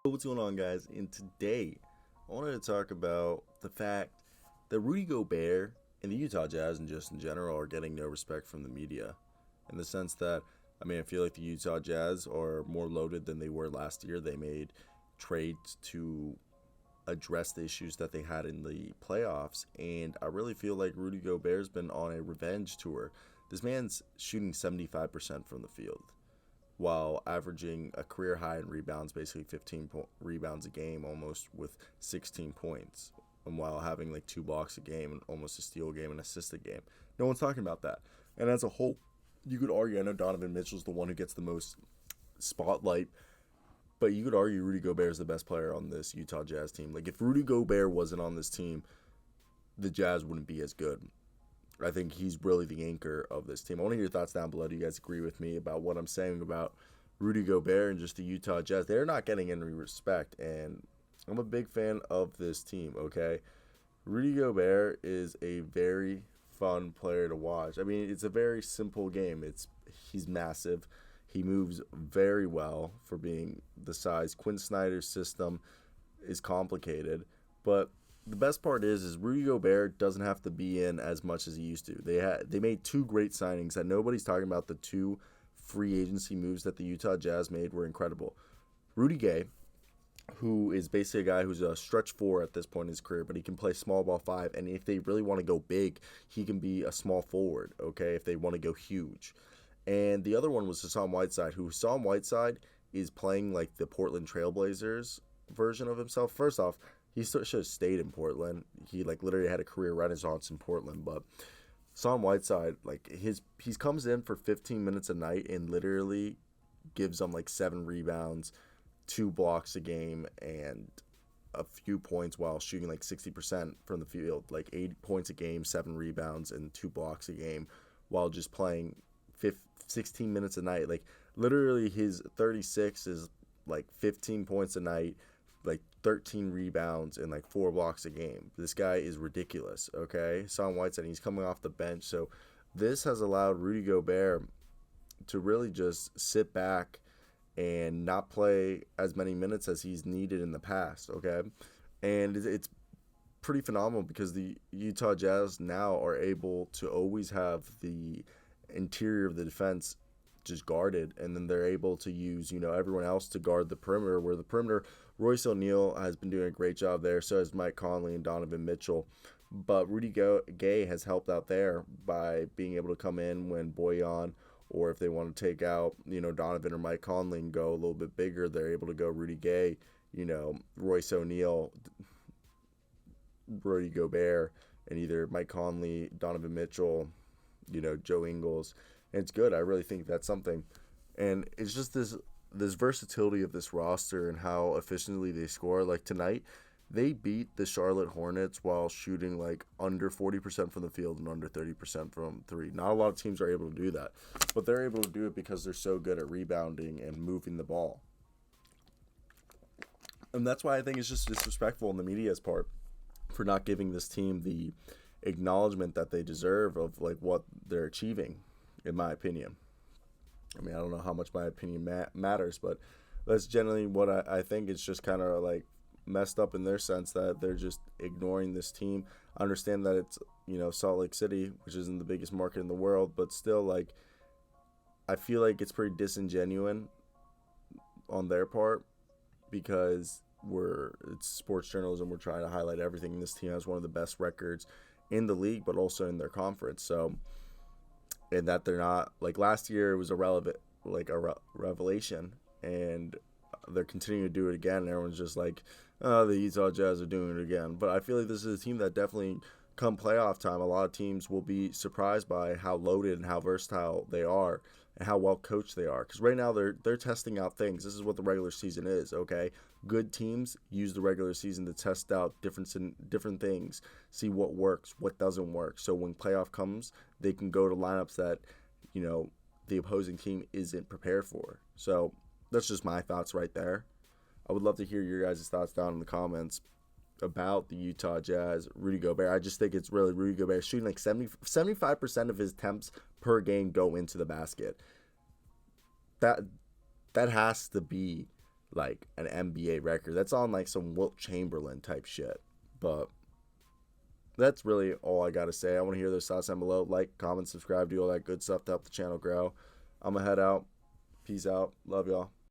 What's going on, guys? And today, I wanted to talk about the fact that Rudy Gobert and the Utah Jazz, and just in general, are getting no respect from the media. In the sense that, I feel like the Utah Jazz are more loaded than they were last year. They made trades to address the issues that they had in the playoffs, and I really feel like Rudy Gobert's been on a revenge tour. This man's shooting 75% from the field while averaging a career high in rebounds, basically 15 rebounds a game, almost with 16 points, and while having like 2 blocks a game and almost a steal game and assist a game. No one's talking about that. And as a whole, you could argue, I know Donovan Mitchell's the one who gets the most spotlight, but you could argue Rudy Gobert is the best player on this Utah Jazz team. Like, if Rudy Gobert wasn't on this team, the Jazz wouldn't be as good. I think he's really the anchor of this team. I want to hear your thoughts down below. Do you guys agree with me about what I'm saying about Rudy Gobert and just the Utah Jazz? They're not getting any respect, and I'm a big fan of this team, okay? Rudy Gobert is a very fun player to watch. It's a very simple game. He's massive. He moves very well for being the size. Quinn Snyder's system is complicated, but the best part is Rudy Gobert doesn't have to be in as much as he used to. They made two great signings that nobody's talking about. The two free agency moves that the Utah Jazz made were incredible. Rudy Gay, who is basically a guy who's a stretch four at this point in his career, but he can play small ball five, and if they really want to go big, he can be a small forward, okay, if they want to go huge. And the other one was Hassan Whiteside, who Hassan Whiteside is playing like the Portland Trailblazers version of himself. First off, he should have stayed in Portland. He literally had a career renaissance in Portland. But Hassan Whiteside, he comes in for 15 minutes a night and literally gives them 7 rebounds, 2 blocks a game, and a few points while shooting 60% from the field, 8 points a game, 7 rebounds, and 2 blocks a game, while just playing 16 minutes a night. Literally his 36 is 15 points a night, 13 rebounds and 4 blocks a game. This guy is ridiculous, okay? Hassan Whiteside, he's coming off the bench. So this has allowed Rudy Gobert to really just sit back and not play as many minutes as he's needed in the past, okay? And it's pretty phenomenal because the Utah Jazz now are able to always have the interior of the defense just guarded, and then they're able to use everyone else to guard the perimeter, where the perimeter, Royce O'Neal has been doing a great job there, so has Mike Conley and Donovan Mitchell, but Rudy Gay has helped out there by being able to come in when Boyan, or if they want to take out Donovan or Mike Conley and go a little bit bigger, they're able to go Rudy Gay, Royce O'Neal, Rudy Gobert, and either Mike Conley, Donovan Mitchell, Joe Ingles. And it's good. I really think that's something. And it's just this versatility of this roster and how efficiently they score. Like tonight, they beat the Charlotte Hornets while shooting under 40% from the field and under 30% from three. Not a lot of teams are able to do that, but they're able to do it because they're so good at rebounding and moving the ball. And that's why I think it's just disrespectful on the media's part for not giving this team the acknowledgement that they deserve of what they're achieving, in my opinion. I don't know how much my opinion matters, but that's generally what I think. It's just kind of messed up in their sense that they're just ignoring this team. I understand that it's Salt Lake City, which isn't the biggest market in the world, but still I feel like it's pretty disingenuous on their part because it's sports journalism. We're trying to highlight everything. This team has one of the best records in the league, but also in their conference. So, and that they're not last year, it was a revelation, and they're continuing to do it again. And everyone's just oh, the Utah Jazz are doing it again. But I feel like this is a team that definitely, come playoff time, a lot of teams will be surprised by how loaded and how versatile they are and how well coached they are. Because right now they're testing out things. This is what the regular season is, okay? Good teams use the regular season to test out different things, see what works, what doesn't work. So when playoff comes, they can go to lineups that, the opposing team isn't prepared for. So that's just my thoughts right there. I would love to hear your guys' thoughts down in the comments about the Utah Jazz, Rudy Gobert. I just think it's really Rudy Gobert shooting 75% of his attempts per game go into the basket. That has to be like an NBA record. That's on like some Wilt Chamberlain type shit. But that's really all I got to say. I want to hear those thoughts down below. Like, comment, subscribe, do all that good stuff to help the channel grow. I'm going to head out. Peace out. Love y'all.